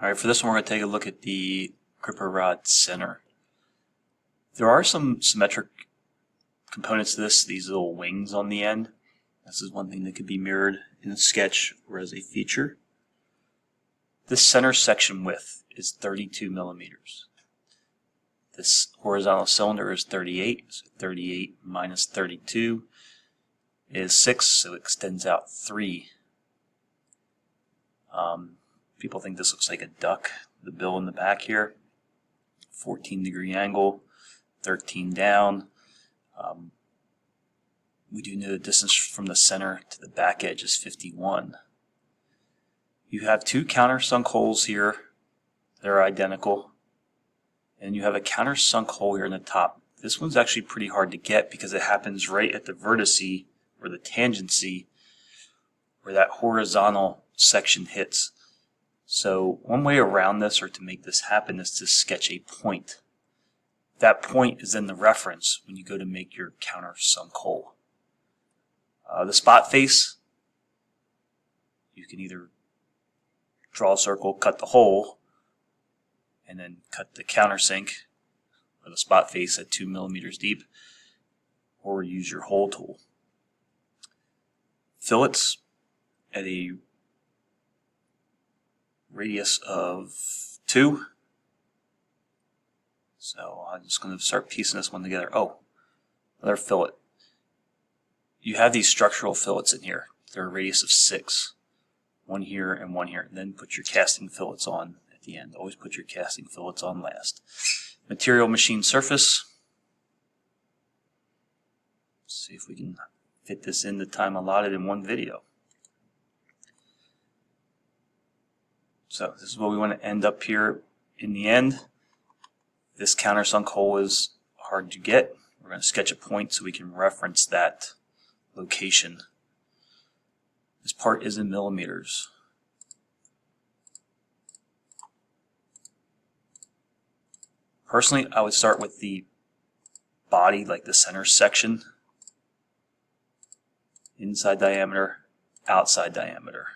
Alright, for this one we're going to take a look at the gripper rod center. There are some symmetric components to this, these little wings on the end. This is one thing that could be mirrored in a sketch or as a feature. This center section width is 32 millimeters. This horizontal cylinder is 38, so 38 minus 32 is 6, so it extends out 3. People think this looks like a duck, the bill in the back here. 14-degree angle, 13 down. We do know the distance from the center to the back edge is 51. You have 2 countersunk holes here that are identical, and you have a countersunk hole here in the top. This one's actually pretty hard to get because it happens right at the vertice or the tangency where that horizontal section hits. So one way around this, or to make this happen, is to sketch a point. That point is then the reference when you go to make your countersunk hole. The spot face, you can either draw a circle, cut the hole, and then cut the countersink or the spot face at 2 millimeters deep, or use your hole tool. Fillets at a radius of 2. So I'm just going to start piecing this one together. Oh, another fillet. You have these structural fillets in here. They're a radius of 6. One here and one here. And then put your casting fillets on at the end. Always put your casting fillets on last. Material machine surface. Let's see if we can fit this in the time allotted in one video. So this is what we want to end up here in the end. This countersunk hole is hard to get. We're going to sketch a point so we can reference that location. This part is in millimeters. Personally, I would start with the body, like the center section. Inside diameter, outside diameter.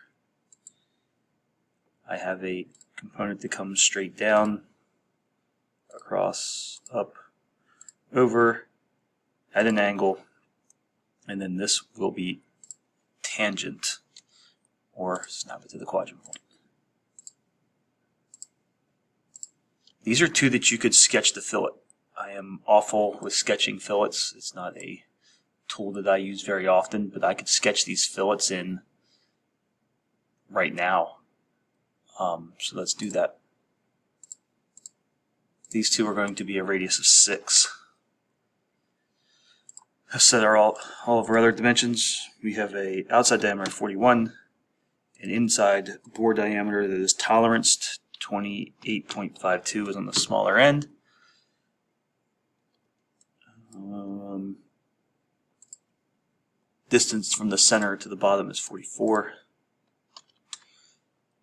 I have a component that comes straight down, across, up, over, at an angle, and then this will be tangent, or snap it to the quadrant point. These are 2 that you could sketch the fillet. I am awful with sketching fillets. It's not a tool that I use very often, but I could sketch these fillets in right now. So let's do that. These 2 are going to be a radius of 6. Let's set all of our other dimensions. We have a outside diameter of 41, an inside bore diameter that is toleranced. 28.52 is on the smaller end. Distance from the center to the bottom is 44.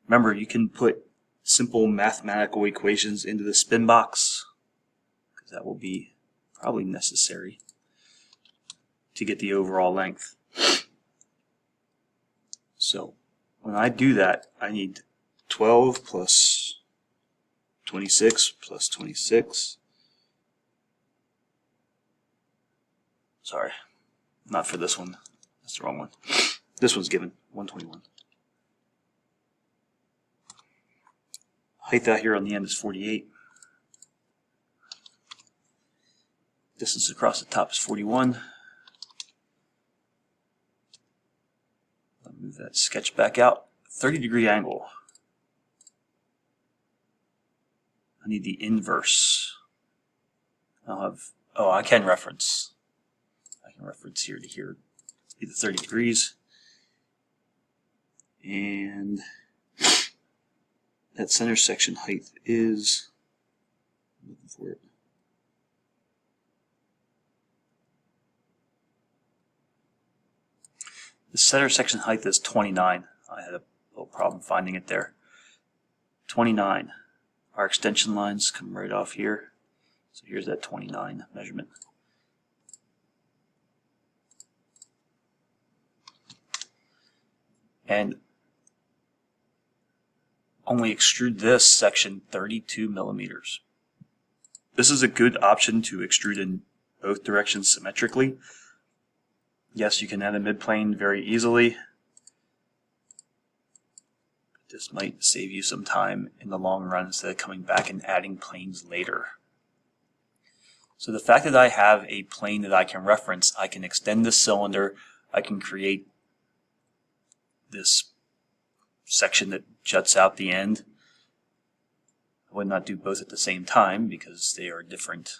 Remember, you can put simple mathematical equations into the spin box, because that will be probably necessary to get the overall length. So when I do that, I need 12 plus 26 plus 26. Sorry, not for this one. That's the wrong one. This one's given 121. Height out here on the end is 48. Distance across the top is 41. I'll move that sketch back out. 30-degree angle. I need the inverse. I can reference. I can reference here to here. Either 30 degrees. And that center section height is, I'm looking for it. The center section height is 29. I had a little problem finding it there. 29. Our extension lines come right off here. So here's that 29 measurement. And only extrude this section 32 millimeters. This is a good option to extrude in both directions symmetrically. Yes, you can add a midplane very easily. This might save you some time in the long run instead of coming back and adding planes later. So the fact that I have a plane that I can reference, I can extend this cylinder, I can create this section that juts out the end. I would not do both at the same time because they are different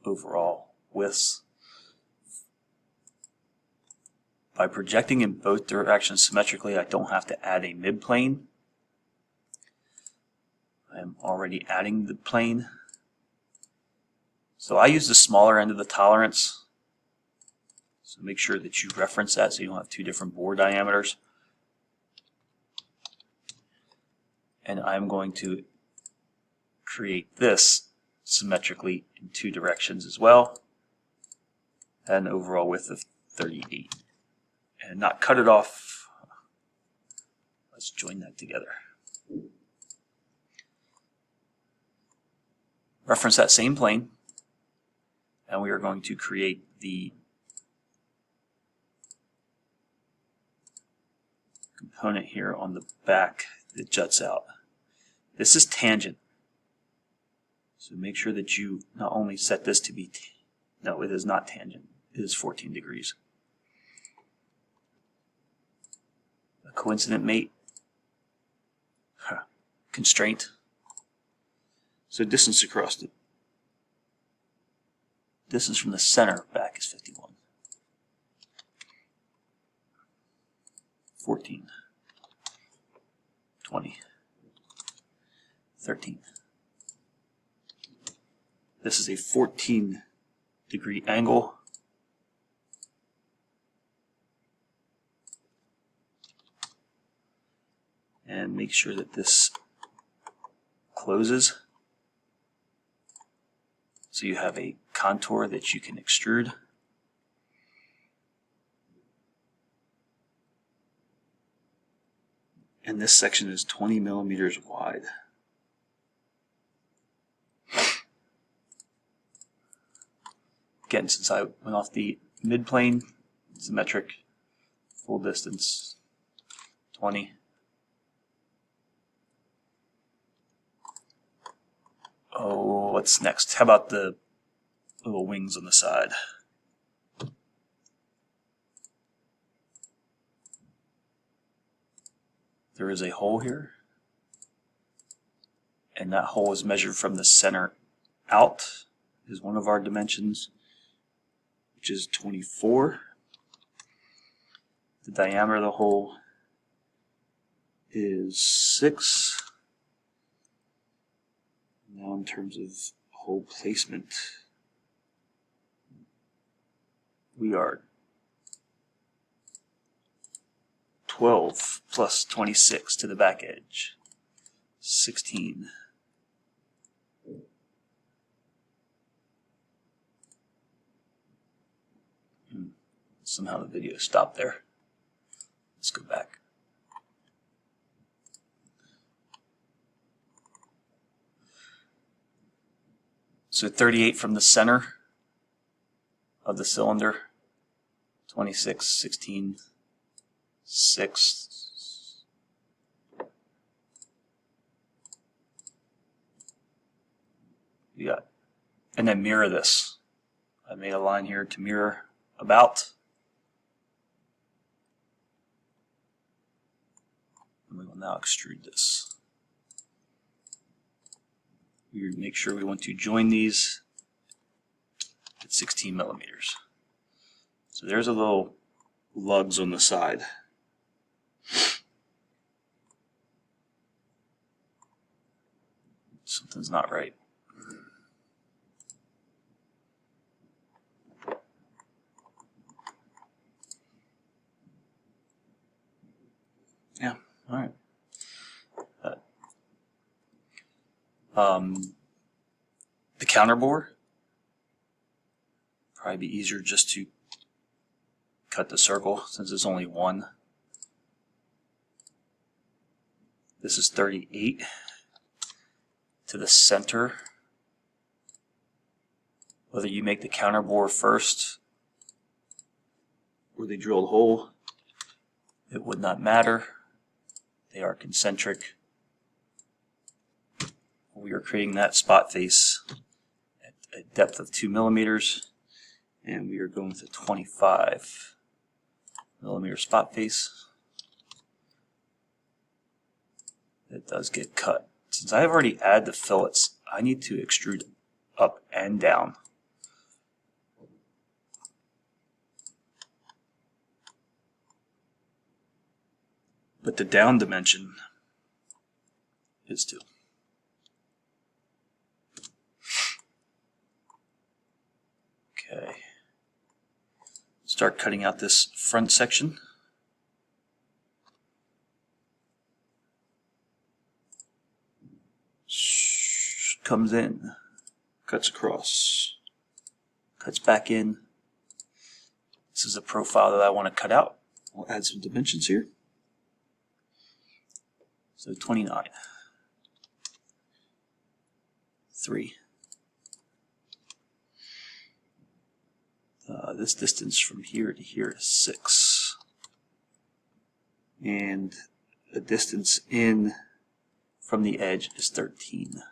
overall widths. By projecting in both directions symmetrically, I don't have to add a midplane. I am already adding the plane. So I use the smaller end of the tolerance. So make sure that you reference that so you don't have two different bore diameters. And I'm going to create this symmetrically in two directions as well. At an overall width of 38. And not cut it off. Let's join that together. Reference that same plane, and we are going to create the component here on the back that juts out. This is tangent. So make sure that you not only set this to be, no, it is not tangent. It is 14 degrees. Coincident mate, constraint. So distance across the distance from the center back is 51. 14, 20, 13. This is a 14-degree angle. And make sure that this closes so you have a contour that you can extrude. And this section is 20 millimeters wide. Again, since I went off the midplane, symmetric, full distance, 20. Oh, what's next? How about the little wings on the side? There is a hole here, and that hole is measured from the center out, is one of our dimensions, which is 24. The diameter of the hole is 6. Now in terms of hole placement, we are 12 plus 26 to the back edge, 16. Somehow the video stopped there. Let's go back. So 38 from the center of the cylinder, 26, 16, 6. You got, and then mirror this. I made a line here to mirror about. And we will now extrude this. We make sure we want to join these at 16 millimeters. So there's a little lugs on the side. Something's not right. Yeah, all right. The counterbore, probably be easier just to cut the circle since it's only one. This is 38 to the center. Whether you make the counter bore first or the drilled hole, it would not matter. They are concentric. We are creating that spot face at a depth of 2 millimeters, and we are going with a 25 millimeter spot face. It does get cut. Since I have already added the fillets, I need to extrude up and down. But the down dimension is 2. Okay. Start cutting out this front section. Comes in, cuts across, cuts back in. This is a profile that I want to cut out. We'll add some dimensions here. So 29, 3. This distance from here to here is 6. And the distance in from the edge is 13.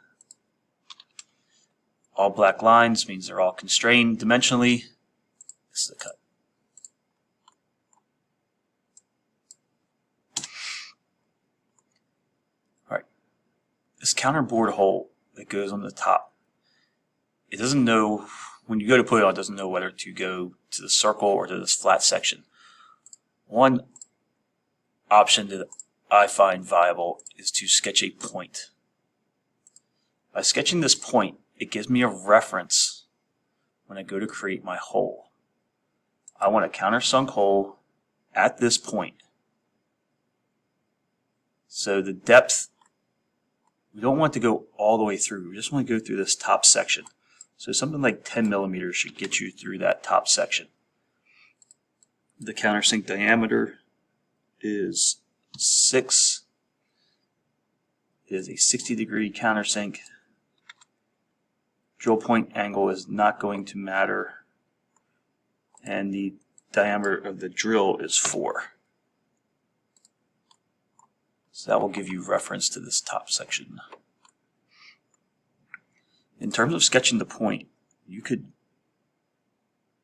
All black lines means they're all constrained dimensionally. This is the cut. Alright. This counterboard hole that goes on the top, it doesn't know, when you go to put it on, it doesn't know whether to go to the circle or to this flat section. One option that I find viable is to sketch a point. By sketching this point, it gives me a reference when I go to create my hole. I want a countersunk hole at this point. So the depth, we don't want to go all the way through. We just want to go through this top section. So something like 10 millimeters should get you through that top section. The countersink diameter is 6. It is a 60-degree countersink. Drill point angle is not going to matter, and the diameter of the drill is 4. So that will give you reference to this top section. In terms of sketching the point, you could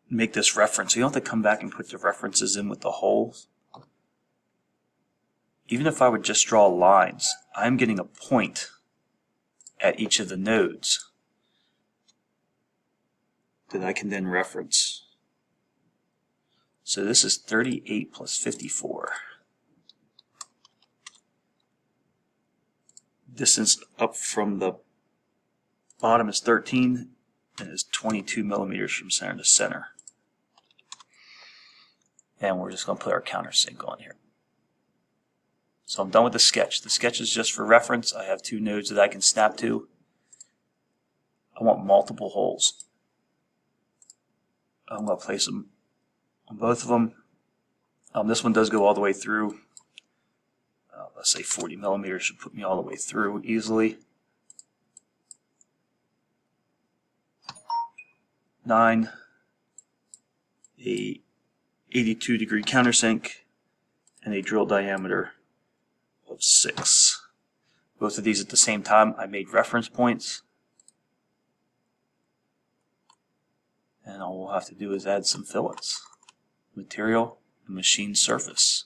make this reference. You don't have to come back and put the references in with the holes. Even if I would just draw lines, I'm getting a point at each of the nodes that I can then reference. So this is 38 plus 54. Distance up from the bottom is 13 and is 22 millimeters from center to center. And we're just going to put our countersink on here. So I'm done with the sketch. The sketch is just for reference. I have 2 nodes that I can snap to. I want multiple holes. I'm going to place them on both of them. This one does go all the way through. Let's say 40 millimeters should put me all the way through easily. 9, a 82-degree countersink, and a drill diameter of 6. Both of these at the same time, I made reference points. And all we'll have to do is add some fillets, material, and machine surface.